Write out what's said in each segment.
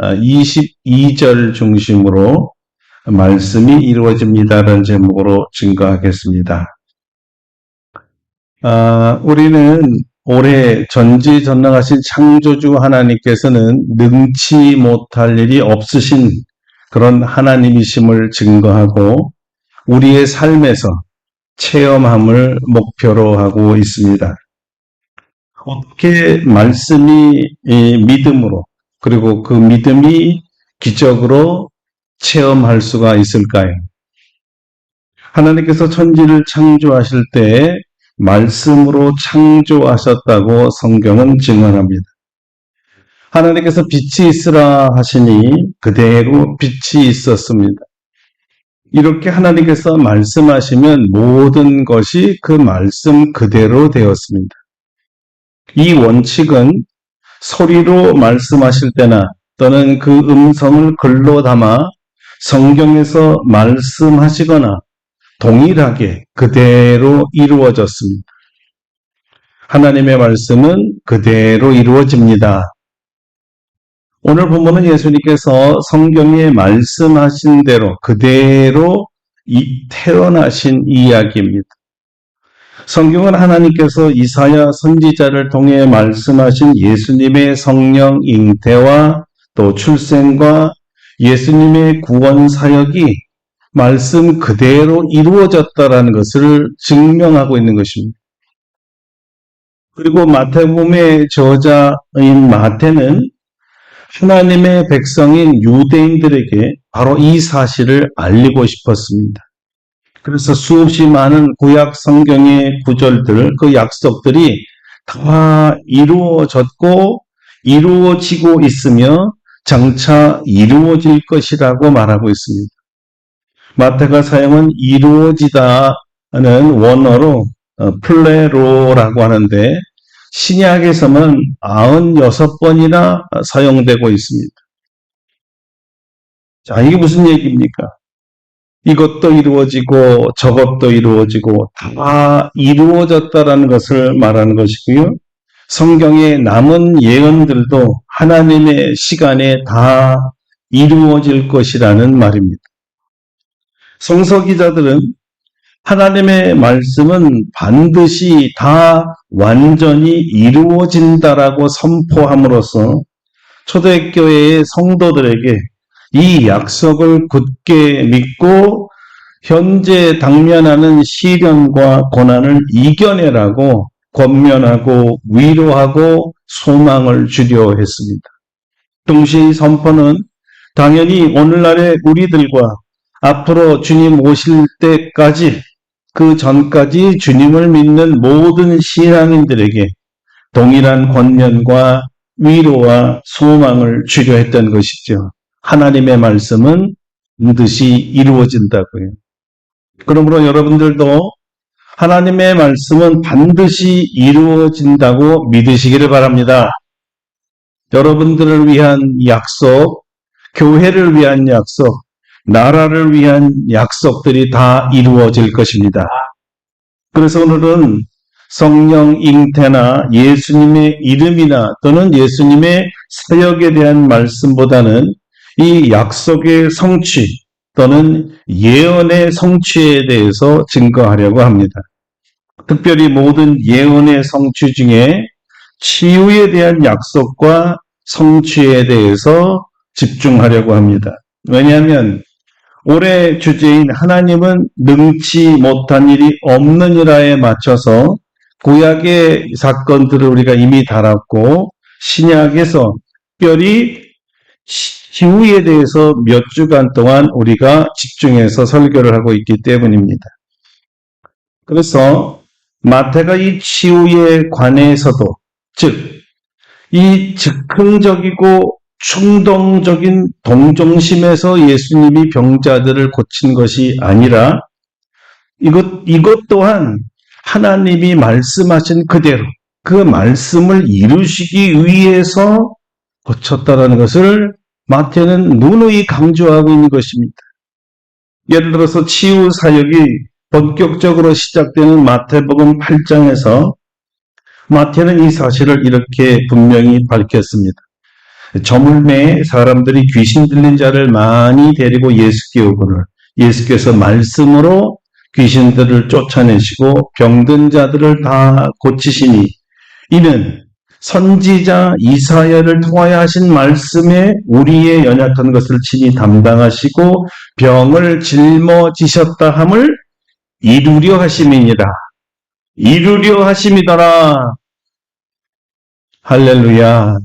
22절 중심으로 말씀이 이루어집니다라는 제목으로 증거하겠습니다. 우리는 올해 전지전능하신 창조주 하나님께서는 능치 못할 일이 없으신 그런 하나님이심을 증거하고 우리의 삶에서 체험함을 목표로 하고 있습니다. 어떻게 말씀이 믿음으로 그리고 그 믿음이 기적으로 체험할 수가 있을까요? 하나님께서 천지를 창조하실 때 말씀으로 창조하셨다고 성경은 증언합니다. 하나님께서 빛이 있으라 하시니 그대로 빛이 있었습니다. 이렇게 하나님께서 말씀하시면 모든 것이 그 말씀 그대로 되었습니다. 이 원칙은 소리로 말씀하실 때나 또는 그 음성을 글로 담아 성경에서 말씀하시거나 동일하게 그대로 이루어졌습니다. 하나님의 말씀은 그대로 이루어집니다. 오늘 본문은 예수님께서 성경에 말씀하신 대로 그대로 태어나신 이야기입니다. 성경은 하나님께서 이사야 선지자를 통해 말씀하신 예수님의 성령 잉태와 또 출생과 예수님의 구원 사역이 말씀 그대로 이루어졌다라는 것을 증명하고 있는 것입니다. 그리고 마태복음의 저자인 마태는 하나님의 백성인 유대인들에게 바로 이 사실을 알리고 싶었습니다. 그래서 수없이 많은 구약 성경의 구절들, 그 약속들이 다 이루어졌고 이루어지고 있으며 장차 이루어질 것이라고 말하고 있습니다. 마태가 사용한 이루어지다는 원어로 플레로라고 하는데 신약에서는 96번이나 사용되고 있습니다. 자, 이게 무슨 얘기입니까? 이것도 이루어지고 저것도 이루어지고 다 이루어졌다라는 것을 말하는 것이고요. 성경의 남은 예언들도 하나님의 시간에 다 이루어질 것이라는 말입니다. 성서 기자들은 하나님의 말씀은 반드시 다 완전히 이루어진다라고 선포함으로써 초대교회의 성도들에게 이 약속을 굳게 믿고 현재 당면하는 시련과 고난을 이겨내라고 권면하고 위로하고 소망을 주려 했습니다. 동시에 이 선포는 당연히 오늘날의 우리들과 앞으로 주님 오실 때까지 그 전까지 주님을 믿는 모든 신앙인들에게 동일한 권면과 위로와 소망을 주려 했던 것이죠. 하나님의 말씀은 반드시 이루어진다고요. 그러므로 여러분들도 하나님의 말씀은 반드시 이루어진다고 믿으시기를 바랍니다. 여러분들을 위한 약속, 교회를 위한 약속, 나라를 위한 약속들이 다 이루어질 것입니다. 그래서 오늘은 성령 잉태나 예수님의 이름이나 또는 예수님의 사역에 대한 말씀보다는 이 약속의 성취 또는 예언의 성취에 대해서 증거하려고 합니다. 특별히 모든 예언의 성취 중에 치유에 대한 약속과 성취에 대해서 집중하려고 합니다. 왜냐하면 올해 주제인 하나님은 능치 못한 일이 없느니라에 맞춰서 구약의 사건들을 우리가 이미 다뤘고 신약에서 특별히 치유에 대해서 몇 주간 동안 우리가 집중해서 설교를 하고 있기 때문입니다. 그래서 마태가 이 치유에 관해서도 즉 이 즉흥적이고 충동적인 동정심에서 예수님이 병자들을 고친 것이 아니라 이것 또한 하나님이 말씀하신 그대로 그 말씀을 이루시기 위해서 고쳤다라는 것을 마태는 누누이 강조하고 있는 것입니다. 예를 들어서 치유 사역이 본격적으로 시작되는 마태복음 8장에서 마태는 이 사실을 이렇게 분명히 밝혔습니다. 저물매에 사람들이 귀신 들린 자를 많이 데리고 예수께 오거늘 예수께서 말씀으로 귀신들을 쫓아내시고 병든 자들을 다 고치시니 이는 선지자 이사야를 통하여 하신 말씀에 우리의 연약한 것을 친히 담당하시고 병을 짊어지셨다 함을 이루려 하심이니라. 이루려 하심이더라. 할렐루야.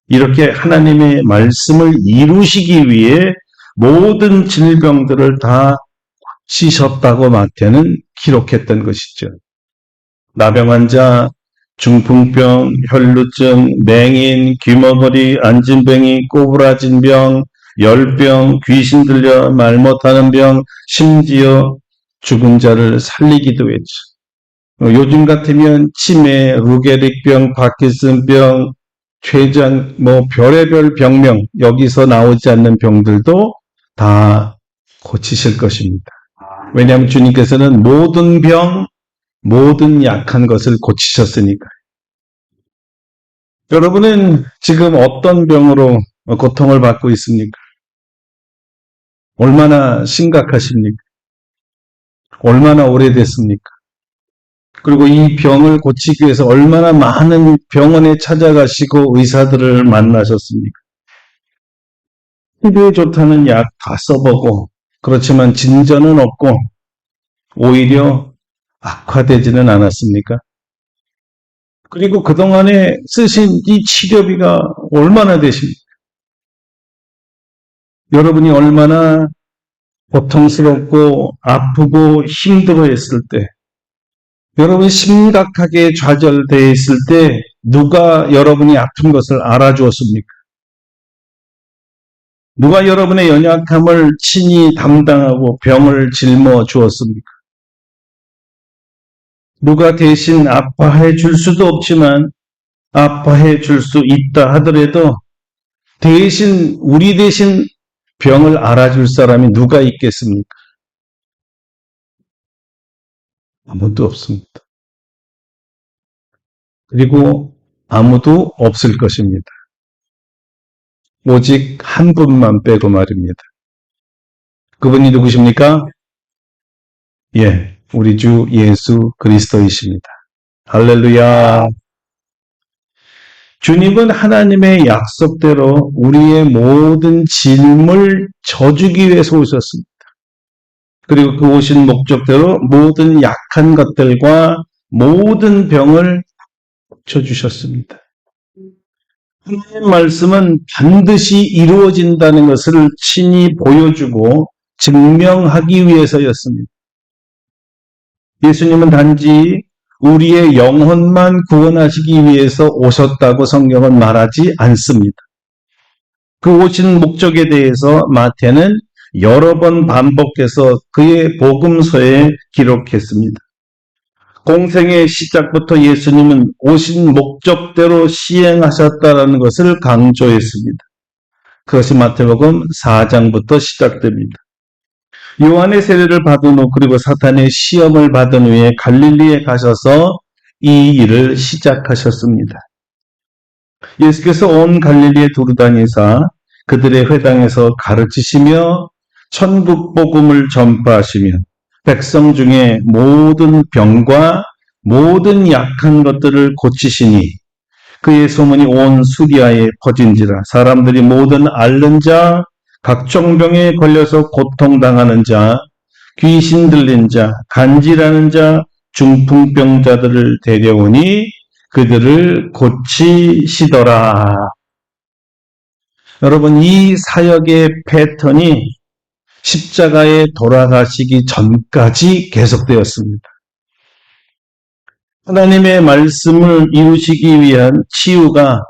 이렇게 하나님의 말씀을 이루시기 위해 모든 질병들을 다 고치셨다고 마태는 기록했던 것이죠. 나병 환자, 중풍병, 혈루증, 맹인, 귀머거리, 안진뱅이, 꼬부라진 병, 열병, 귀신 들려 말 못하는 병, 심지어 죽은 자를 살리기도 했죠. 요즘 같으면 치매, 루게릭병, 파킨슨병, 췌장, 별의별 병명, 여기서 나오지 않는 병들도 다 고치실 것입니다. 왜냐하면 주님께서는 모든 병, 모든 약한 것을 고치셨으니까. 여러분은 지금 어떤 병으로 고통을 받고 있습니까? 얼마나 심각하십니까? 얼마나 오래됐습니까? 그리고 이 병을 고치기 위해서 얼마나 많은 병원에 찾아가시고 의사들을 만나셨습니까? 치료에 좋다는 약 다 써보고 그렇지만 진전은 없고 오히려 악화되지는 않았습니까? 그리고 그동안에 쓰신 이 치료비가 얼마나 되십니까? 여러분이 얼마나 고통스럽고 아프고 힘들어했을 때, 여러분이 심각하게 좌절되어 있을 때 누가 여러분이 아픈 것을 알아주었습니까? 누가 여러분의 연약함을 친히 담당하고 병을 짊어 주었습니까? 누가 대신 아파해 줄 수도 없지만 아파해 줄 수 있다 하더라도 우리 대신 병을 알아줄 사람이 누가 있겠습니까? 아무도 없습니다. 그리고 아무도 없을 것입니다. 오직 한 분만 빼고 말입니다. 그분이 누구십니까? 예, 우리 주 예수 그리스도이십니다. 할렐루야. 주님은 하나님의 약속대로 우리의 모든 짐을 져주기 위해서 오셨습니다. 그리고 그 오신 목적대로 모든 약한 것들과 모든 병을 고쳐주셨습니다. 하나님의 말씀은 반드시 이루어진다는 것을 친히 보여주고 증명하기 위해서였습니다. 예수님은 단지 우리의 영혼만 구원하시기 위해서 오셨다고 성경은 말하지 않습니다. 그 오신 목적에 대해서 마태는 여러 번 반복해서 그의 복음서에 기록했습니다. 공생의 시작부터 예수님은 오신 목적대로 시행하셨다는 것을 강조했습니다. 그것이 마태복음 4장부터 시작됩니다. 요한의 세례를 받은 후 그리고 사탄의 시험을 받은 후에 갈릴리에 가셔서 이 일을 시작하셨습니다. 예수께서 온 갈릴리에 두루다니사 그들의 회당에서 가르치시며 천국 복음을 전파하시며 백성 중에 모든 병과 모든 약한 것들을 고치시니 그의 소문이 온 수리아에 퍼진지라. 사람들이 모든 앓는 자, 각종 병에 걸려서 고통당하는 자, 귀신 들린 자, 간질하는 자, 중풍병자들을 데려오니 그들을 고치시더라. 여러분, 이 사역의 패턴이 십자가에 돌아가시기 전까지 계속되었습니다. 하나님의 말씀을 이루시기 위한 치유가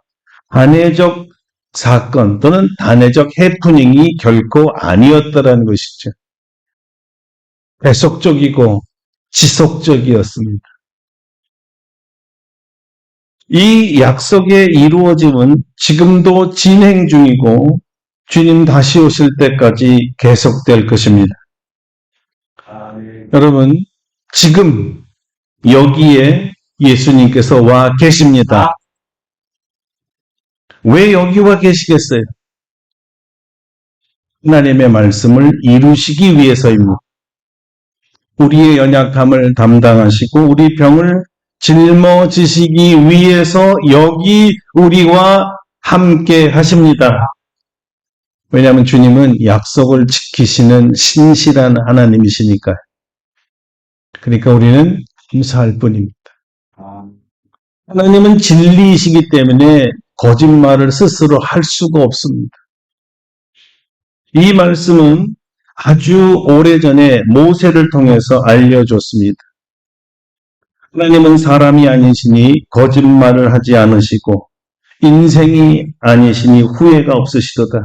단회적 사건 또는 단회적 해프닝이 결코 아니었다라는 것이죠. 계속적이고 지속적이었습니다. 이 약속의 이루어짐은 지금도 진행 중이고 주님 다시 오실 때까지 계속될 것입니다. 여러분, 지금 여기에 예수님께서 와 계십니다. 왜 여기 와 계시겠어요? 하나님의 말씀을 이루시기 위해서입니다. 우리의 연약함을 담당하시고 우리 병을 짊어지시기 위해서 여기 우리와 함께 하십니다. 왜냐하면 주님은 약속을 지키시는 신실한 하나님이시니까요. 그러니까 우리는 감사할 뿐입니다. 하나님은 진리이시기 때문에 거짓말을 스스로 할 수가 없습니다. 이 말씀은 아주 오래전에 모세를 통해서 알려줬습니다. 하나님은 사람이 아니시니 거짓말을 하지 않으시고 인생이 아니시니 후회가 없으시도다.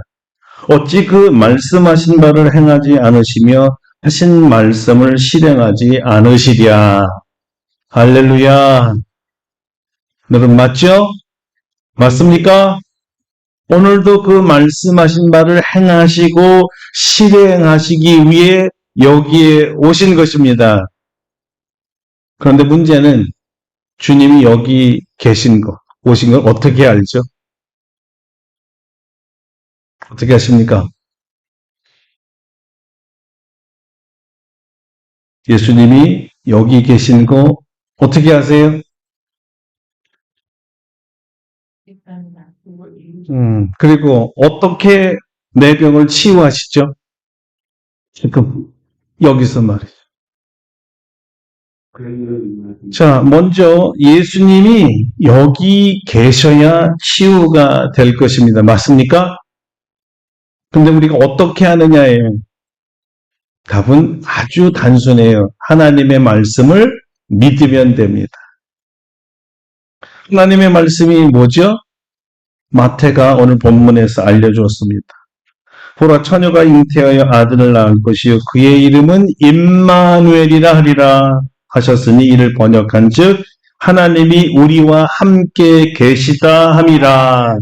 어찌 그 말씀하신 바를 행하지 않으시며 하신 말씀을 실행하지 않으시랴. 할렐루야. 여러분 맞죠? 맞습니까? 오늘도 그 말씀하신 바를 행하시고 실행하시기 위해 여기에 오신 것입니다. 그런데 문제는 주님이 여기 계신 것, 오신 걸 어떻게 알죠? 어떻게 하십니까? 예수님이 여기 계신 거 어떻게 아세요? 그리고 어떻게 내 병을 치유하시죠? 지금 여기서 말이죠. 자, 먼저 예수님이 여기 계셔야 치유가 될 것입니다. 맞습니까? 근데 우리가 어떻게 하느냐예요. 답은 아주 단순해요. 하나님의 말씀을 믿으면 됩니다. 하나님의 말씀이 뭐죠? 마태가 오늘 본문에서 알려주었습니다. 보라 처녀가 잉태하여 아들을 낳을 것이요 그의 이름은 임마누엘이라 하리라 하셨으니 이를 번역한즉 하나님이 우리와 함께 계시다 함이라.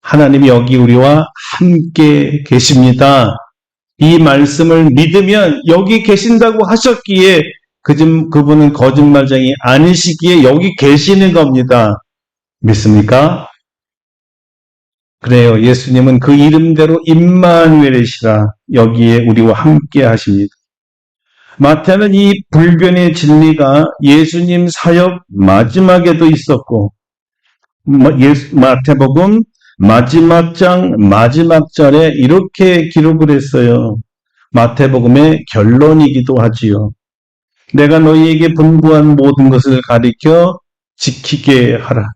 하나님이 여기 우리와 함께 계십니다. 이 말씀을 믿으면 여기 계신다고 하셨기에 그분은 거짓말쟁이 아니시기에 여기 계시는 겁니다. 믿습니까? 그래요. 예수님은 그 이름대로 임마누엘이시라 여기에 우리와 함께 하십니다. 마태는 이 불변의 진리가 예수님 사역 마지막에도 있었고 마태복음 마지막 장 마지막 절에 이렇게 기록을 했어요. 마태복음의 결론이기도 하지요. 내가 너희에게 분부한 모든 것을 가리켜 지키게 하라.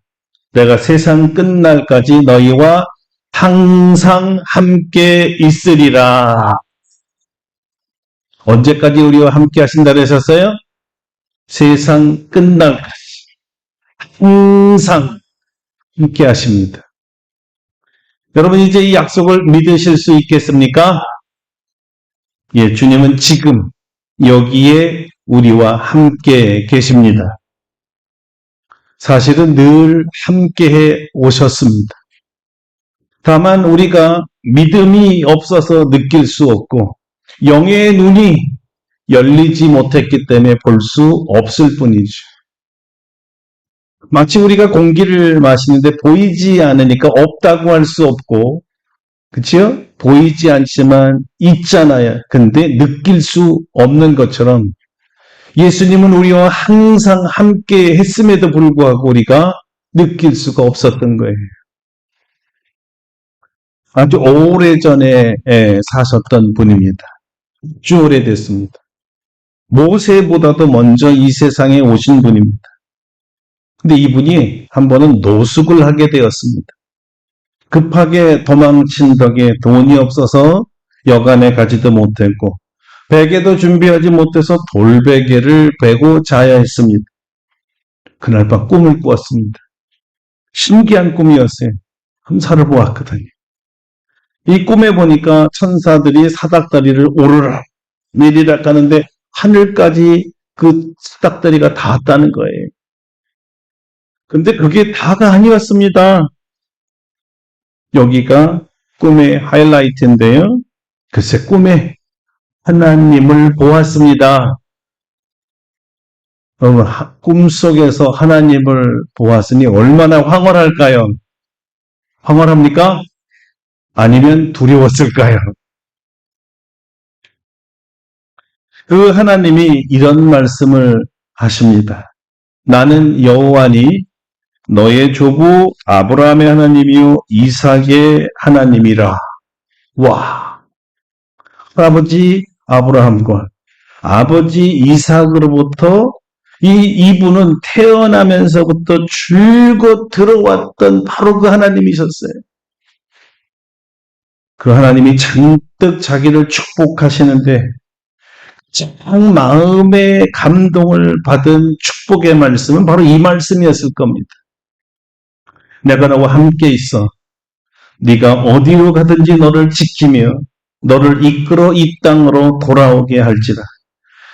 내가 세상 끝날까지 너희와 항상 함께 있으리라. 언제까지 우리와 함께 하신다 그러셨어요? 세상 끝날까지 항상 함께 하십니다. 여러분 이제 이 약속을 믿으실 수 있겠습니까? 예, 주님은 지금 여기에 우리와 함께 계십니다. 사실은 늘 함께해 오셨습니다. 다만 우리가 믿음이 없어서 느낄 수 없고 영의 눈이 열리지 못했기 때문에 볼 수 없을 뿐이죠. 마치 우리가 공기를 마시는데 보이지 않으니까 없다고 할 수 없고, 그렇죠? 보이지 않지만 있잖아요. 근데 느낄 수 없는 것처럼 예수님은 우리와 항상 함께 했음에도 불구하고 우리가 느낄 수가 없었던 거예요. 아주 오래전에 사셨던 분입니다. 아주 오래됐습니다. 모세보다도 먼저 이 세상에 오신 분입니다. 근데 이분이 한 번은 노숙을 하게 되었습니다. 급하게 도망친 덕에 돈이 없어서 여간에 가지도 못했고 베개도 준비하지 못해서 돌베개를 베고 자야 했습니다. 그날 밤 꿈을 꾸었습니다. 신기한 꿈이었어요. 함사를 보았거든요. 이 꿈에 보니까 천사들이 사닥다리를 오르락 내리락 하는데 하늘까지 그 사닥다리가 닿았다는 거예요. 근데 그게 다가 아니었습니다. 여기가 꿈의 하이라이트인데요. 글쎄 꿈에 하나님을 보았습니다. 꿈속에서 하나님을 보았으니 얼마나 황홀할까요? 황홀합니까? 아니면 두려웠을까요? 그 하나님이 이런 말씀을 하십니다. 나는 여호와니 너의 조부 아브라함의 하나님이요 이삭의 하나님이라. 와, 아버지 아브라함과 아버지 이삭으로부터 이분은 태어나면서부터 줄곧 들어왔던 바로 그 하나님이셨어요. 그 하나님이 잔뜩 자기를 축복하시는데 가장 마음의 감동을 받은 축복의 말씀은 바로 이 말씀이었을 겁니다. 내가 너와 함께 있어. 네가 어디로 가든지 너를 지키며 너를 이끌어 이 땅으로 돌아오게 할지라.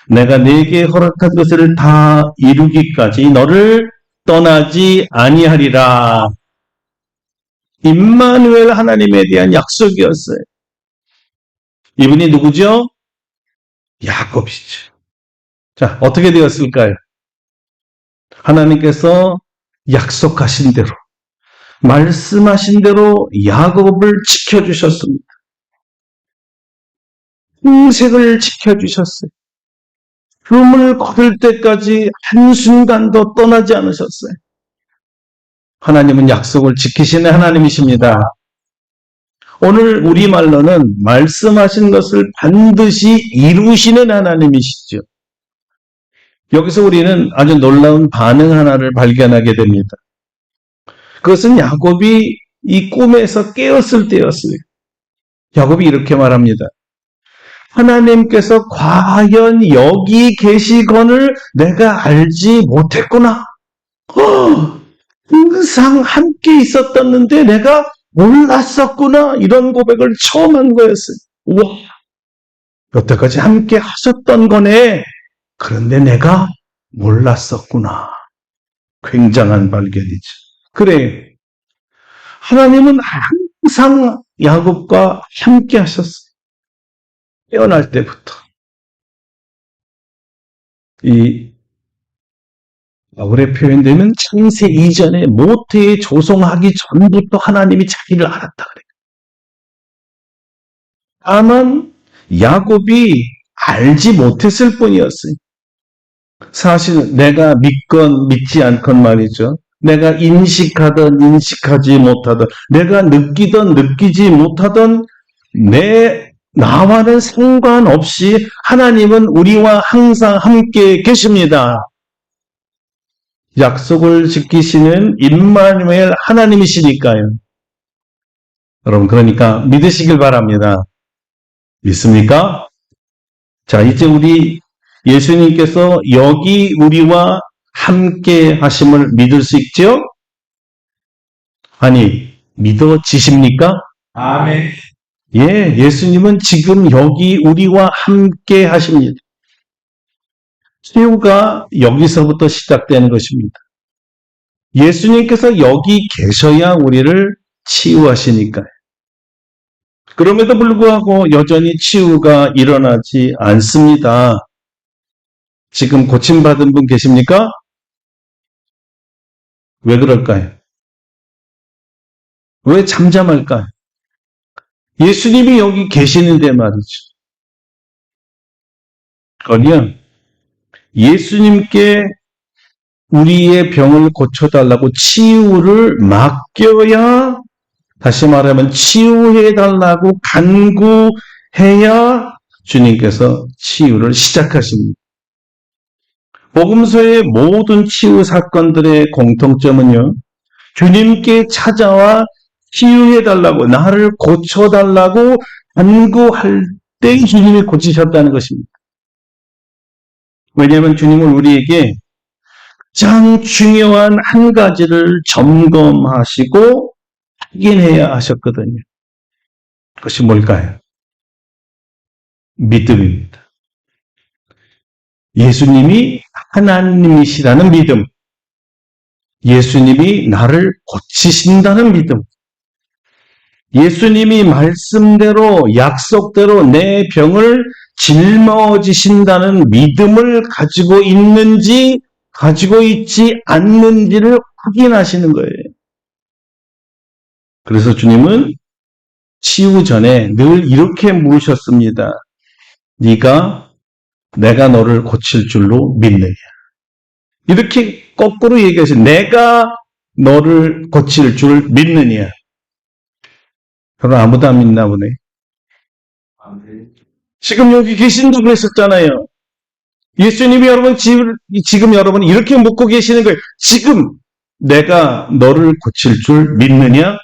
내가 네게 허락한 것을 다 이루기까지 너를 떠나지 아니하리라. 임마누엘 하나님에 대한 약속이었어요. 이분이 누구죠? 야곱이죠. 자, 어떻게 되었을까요? 하나님께서 약속하신 대로, 말씀하신 대로 야곱을 지켜주셨습니다. 평생을 지켜주셨어요. 숨을 거둘 때까지 한순간도 떠나지 않으셨어요. 하나님은 약속을 지키시는 하나님이십니다. 오늘 우리말로는 말씀하신 것을 반드시 이루시는 하나님이시죠. 여기서 우리는 아주 놀라운 반응 하나를 발견하게 됩니다. 그것은 야곱이 이 꿈에서 깨었을 때였어요. 야곱이 이렇게 말합니다. 하나님께서 과연 여기 계시건을 내가 알지 못했구나. 항상 함께 있었었는데 내가 몰랐었구나. 이런 고백을 처음 한 거였어요. 우와, 여태까지 함께 하셨던 거네. 그런데 내가 몰랐었구나. 굉장한 발견이죠. 그래, 하나님은 항상 야곱과 함께 하셨어요. 깨어날 때부터. 이 바울의 표현되면 창세 이전에 모태에 조성하기 전부터 하나님이 자기를 알았다 그래요. 다만 야곱이 알지 못했을 뿐이었어요. 사실 내가 믿건 믿지 않건 말이죠. 내가 인식하든 인식하지 못하든 내가 느끼든 느끼지 못하든 나와는 상관없이 하나님은 우리와 항상 함께 계십니다. 약속을 지키시는 임마누엘 하나님이시니까요. 여러분, 그러니까 믿으시길 바랍니다. 믿습니까? 자, 이제 우리 예수님께서 여기 우리와 함께 하심을 믿을 수 있죠? 아니, 믿어지십니까? 아멘. 예, 예수님은 지금 여기 우리와 함께 하십니다. 치유가 여기서부터 시작되는 것입니다. 예수님께서 여기 계셔야 우리를 치유하시니까요. 그럼에도 불구하고 여전히 치유가 일어나지 않습니다. 지금 고침받은 분 계십니까? 왜 그럴까요? 왜 잠잠할까요? 예수님이 여기 계시는데 말이죠. 그러면 예수님께 우리의 병을 고쳐달라고 치유를 맡겨야, 다시 말하면 치유해달라고 간구해야 주님께서 치유를 시작하십니다. 복음서의 모든 치유 사건들의 공통점은요, 주님께 찾아와 치유해달라고, 나를 고쳐달라고 간구할 때 주님이 고치셨다는 것입니다. 왜냐하면 주님은 우리에게 가장 중요한 한 가지를 점검하시고 확인해야 하셨거든요. 그것이 뭘까요? 믿음입니다. 예수님이 하나님이시라는 믿음, 예수님이 나를 고치신다는 믿음, 예수님이 말씀대로 약속대로 내 병을 짊어지신다는 믿음을 가지고 있는지 가지고 있지 않는지를 확인하시는 거예요. 그래서 주님은 치유 전에 늘 이렇게 물으셨습니다. 네가 내가 너를 고칠 줄로 믿느냐? 이렇게 거꾸로 얘기하신 내가 너를 고칠 줄 믿느냐? 그럼 아무도 안 믿나 보네. 지금 여기 계신다고 했었잖아요. 예수님이 여러분 지금 여러분 이렇게 묻고 계시는 거예요. 지금 내가 너를 고칠 줄 믿느냐?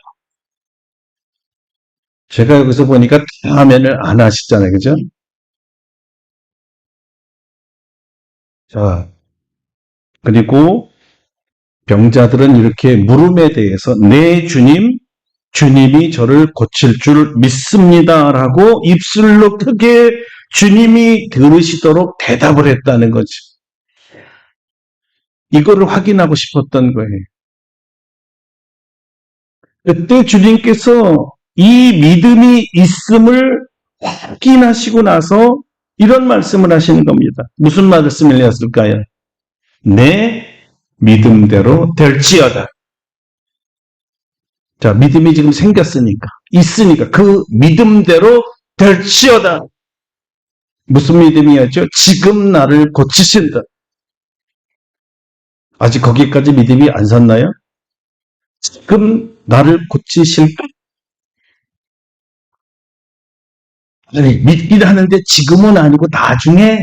제가 여기서 보니까 아멘을 안 하시잖아요. 그죠? 자, 그리고 병자들은 이렇게 물음에 대해서 네 주님, 주님이 저를 고칠 줄 믿습니다라고 입술로 크게 주님이 들으시도록 대답을 했다는 거죠. 이거를 확인하고 싶었던 거예요. 그때 주님께서 이 믿음이 있음을 확인하시고 나서 이런 말씀을 하시는 겁니다. 무슨 말씀을 하셨을까요? 내 믿음대로 될지어다. 자, 믿음이 지금 생겼으니까, 있으니까 그 믿음대로 될지어다. 무슨 믿음이었죠? 지금 나를 고치신다. 아직 거기까지 믿음이 안 섰나요? 지금 나를 고치실까? 아니, 믿긴 하는데 지금은 아니고 나중에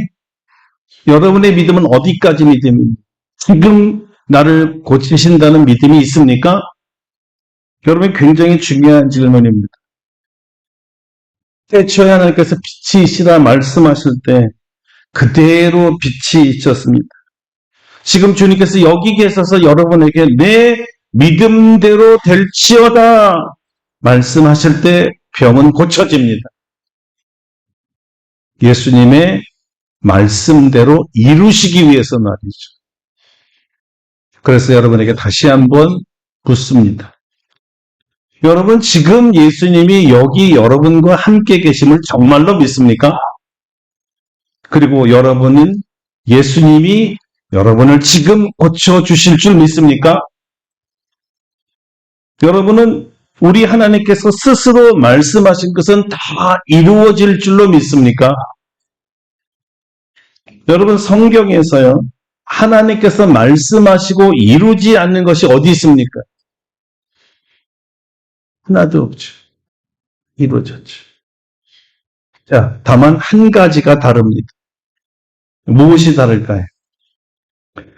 여러분의 믿음은 어디까지 믿음입니까? 지금 나를 고치신다는 믿음이 있습니까? 여러분 굉장히 중요한 질문입니다. 태초에 하나님께서 빛이시라 말씀하실 때 그대로 빛이 있었습니다. 지금 주님께서 여기 계셔서 여러분에게 내 믿음대로 될지어다 말씀하실 때 병은 고쳐집니다. 예수님의 말씀대로 이루시기 위해서 말이죠. 그래서 여러분에게 다시 한번 묻습니다. 여러분 지금 예수님이 여기 여러분과 함께 계심을 정말로 믿습니까? 그리고 여러분은 예수님이 여러분을 지금 고쳐주실 줄 믿습니까? 여러분은 우리 하나님께서 스스로 말씀하신 것은 다 이루어질 줄로 믿습니까? 여러분 성경에서요. 하나님께서 말씀하시고 이루지 않는 것이 어디 있습니까? 하나도 없죠. 이루어졌죠. 자, 다만 한 가지가 다릅니다. 무엇이 다를까요?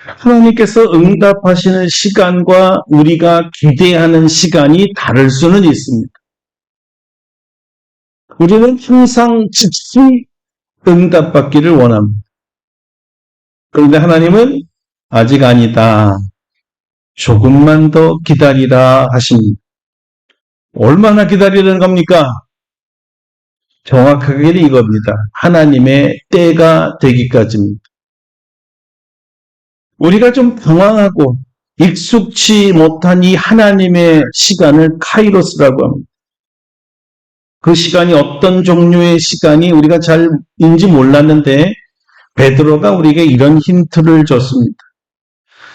하나님께서 응답하시는 시간과 우리가 기대하는 시간이 다를 수는 있습니다. 우리는 항상 즉시 응답받기를 원합니다. 그런데 하나님은 아직 아니다. 조금만 더 기다리라 하십니다. 얼마나 기다리라는 겁니까? 정확하게 이겁니다. 하나님의 때가 되기까지입니다. 우리가 좀 당황하고 익숙치 못한 이 하나님의 시간을 카이로스라고 합니다. 그 시간이 어떤 종류의 시간이 우리가 잘인지 몰랐는데 베드로가 우리에게 이런 힌트를 줬습니다.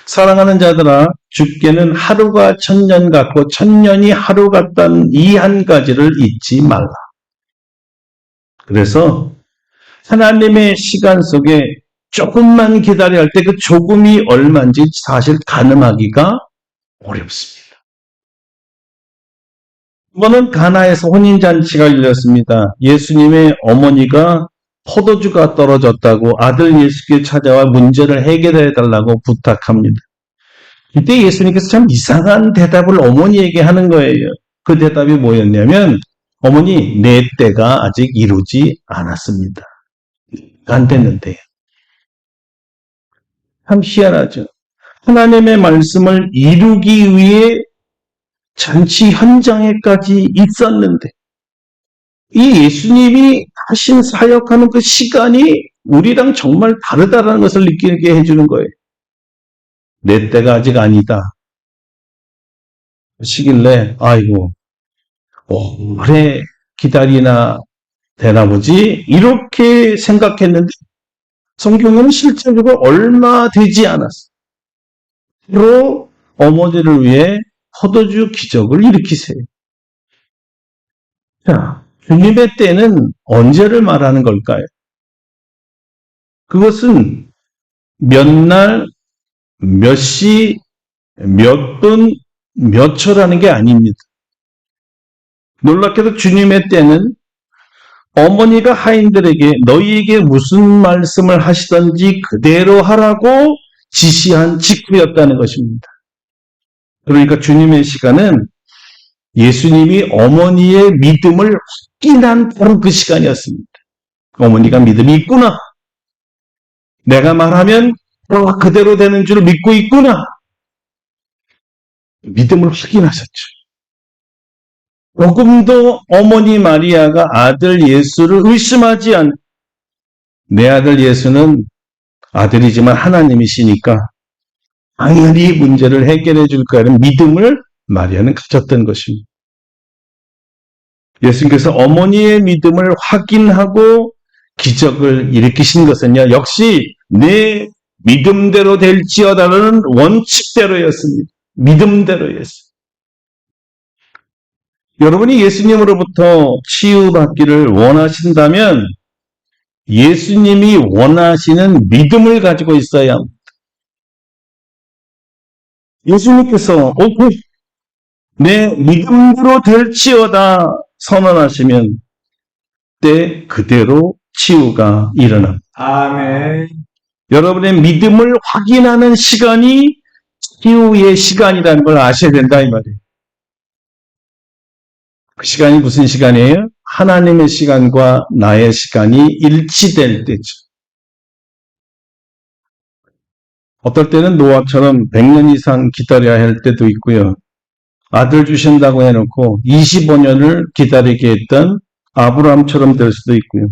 사랑하는 자들아, 주께는 하루가 천년 같고 천년이 하루 같다는 이 한 가지를 잊지 말라. 그래서 하나님의 시간 속에 조금만 기다려야 할 때 그 조금이 얼마인지 사실 가늠하기가 어렵습니다. 이번은 가나에서 혼인잔치가 열렸습니다. 예수님의 어머니가 포도주가 떨어졌다고 아들 예수께 찾아와 문제를 해결해달라고 부탁합니다. 이때 예수님께서 참 이상한 대답을 어머니에게 하는 거예요. 그 대답이 뭐였냐면 어머니 내 때가 아직 이루지 않았습니다. 안 됐는데요. 참 희한하죠. 하나님의 말씀을 이루기 위해 잔치 현장에까지 있었는데 이 예수님이 하신 사역하는 그 시간이 우리랑 정말 다르다는 것을 느끼게 해주는 거예요. 내 때가 아직 아니다. 시길래 아이고 오래 기다리나 되나 보지 이렇게 생각했는데 성경은 실제로 얼마 되지 않았어. 바로 어머니를 위해 포도주 기적을 일으키세요. 자, 주님의 때는 언제를 말하는 걸까요? 그것은 몇 날, 몇 시, 몇 분, 몇 초라는 게 아닙니다. 놀랍게도 주님의 때는 어머니가 하인들에게 너희에게 무슨 말씀을 하시든지 그대로 하라고 지시한 직후였다는 것입니다. 그러니까 주님의 시간은 예수님이 어머니의 믿음을 확인한 바로 그 시간이었습니다. 어머니가 믿음이 있구나. 내가 말하면 그대로 되는 줄 믿고 있구나. 믿음을 확인하셨죠. 조금도 어머니 마리아가 아들 예수를 의심하지 않고 내 아들 예수는 아들이지만 하나님이시니까 당연히 문제를 해결해 줄 거라는 믿음을 마리아는 가졌던 것입니다. 예수님께서 어머니의 믿음을 확인하고 기적을 일으키신 것은요, 역시 내 믿음대로 될지어다라는 원칙대로였습니다. 믿음대로였습니다. 여러분이 예수님으로부터 치유받기를 원하신다면 예수님이 원하시는 믿음을 가지고 있어야 합니다. 예수님께서 내 믿음대로 될지어다 선언하시면 때 그대로 치유가 일어납니다. 아멘. 여러분의 믿음을 확인하는 시간이 치유의 시간이라는 걸 아셔야 된다 이 말이에요. 그 시간이 무슨 시간이에요? 하나님의 시간과 나의 시간이 일치될 때죠. 어떨 때는 노아처럼 100년 이상 기다려야 할 때도 있고요. 아들 주신다고 해놓고 25년을 기다리게 했던 아브라함처럼 될 수도 있고요.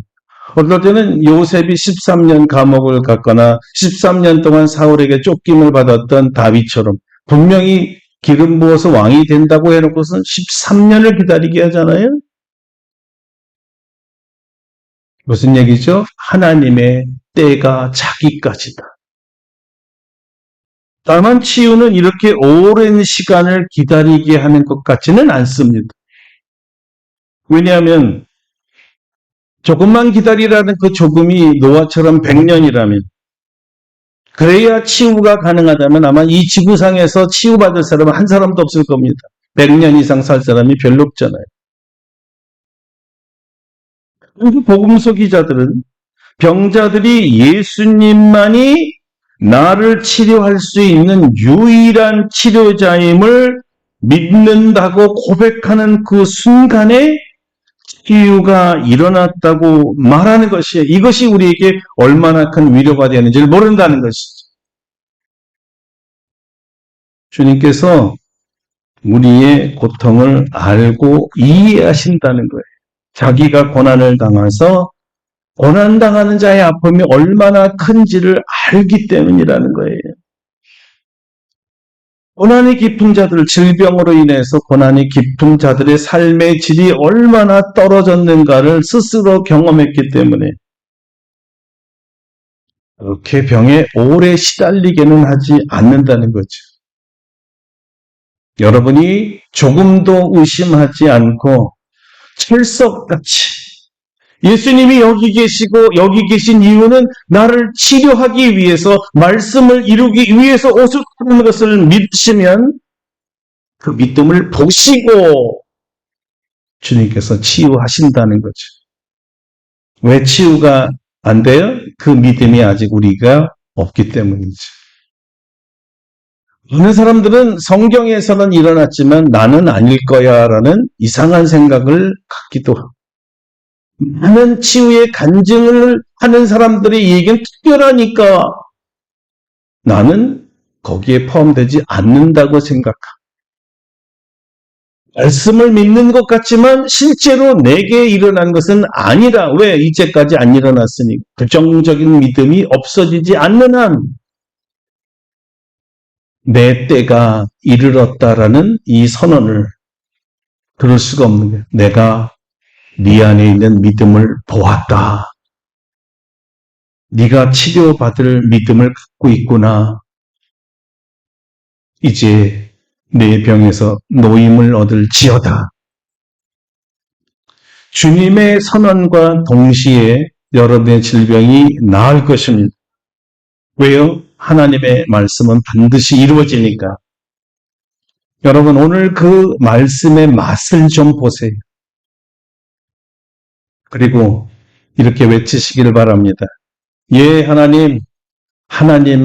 어떨 때는 요셉이 13년 감옥을 갔거나 13년 동안 사울에게 쫓김을 받았던 다윗처럼 분명히 기름 부어서 왕이 된다고 해놓고선 13년을 기다리게 하잖아요. 무슨 얘기죠? 하나님의 때가 자기까지다. 다만 치유는 이렇게 오랜 시간을 기다리게 하는 것 같지는 않습니다. 왜냐하면 조금만 기다리라는 그 조금이 노아처럼 100년이라면 그래야 치유가 가능하다면 아마 이 지구상에서 치유받을 사람은 한 사람도 없을 겁니다. 100년 이상 살 사람이 별로 없잖아요. 그래서 복음서 기자들은 병자들이 예수님만이 나를 치료할 수 있는 유일한 치료자임을 믿는다고 고백하는 그 순간에 치유가 일어났다고 말하는 것이에요. 이것이 우리에게 얼마나 큰 위로가 되는지를 모른다는 것이죠. 주님께서 우리의 고통을 알고 이해하신다는 거예요. 자기가 고난을 당해서 고난당하는 자의 아픔이 얼마나 큰지를 알기 때문이라는 거예요. 고난이 깊은 자들, 질병으로 인해서 고난이 깊은 자들의 삶의 질이 얼마나 떨어졌는가를 스스로 경험했기 때문에 그렇게 병에 오래 시달리게는 하지 않는다는 거죠. 여러분이 조금도 의심하지 않고 철석같이 예수님이 여기 계시고 여기 계신 이유는 나를 치료하기 위해서 말씀을 이루기 위해서 오셨다는 것을 믿으시면 그 믿음을 보시고 주님께서 치유하신다는 거죠. 왜 치유가 안 돼요? 그 믿음이 아직 우리가 없기 때문이죠. 어느 사람들은 성경에서는 일어났지만 나는 아닐 거야 라는 이상한 생각을 갖기도 하고 많은 치유의 간증을 하는 사람들의 얘기는 특별하니까 나는 거기에 포함되지 않는다고 생각합니다. 말씀을 믿는 것 같지만 실제로 내게 일어난 것은 아니라 왜 이제까지 안 일어났으니 부정적인 믿음이 없어지지 않는 한 내 때가 이르렀다라는 이 선언을 들을 수가 없는 거예요. 내가 네 안에 있는 믿음을 보았다. 네가 치료받을 믿음을 갖고 있구나. 이제 내 병에서 노임을 얻을지어다. 주님의 선언과 동시에 여러분의 질병이 나을 것입니다. 왜요? 하나님의 말씀은 반드시 이루어지니까. 여러분, 오늘 그 말씀의 맛을 좀 보세요. 그리고 이렇게 외치시기를 바랍니다. 예, 하나님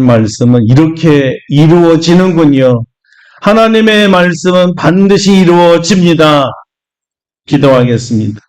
말씀은 이렇게 이루어지는군요. 하나님의 말씀은 반드시 이루어집니다. 기도하겠습니다.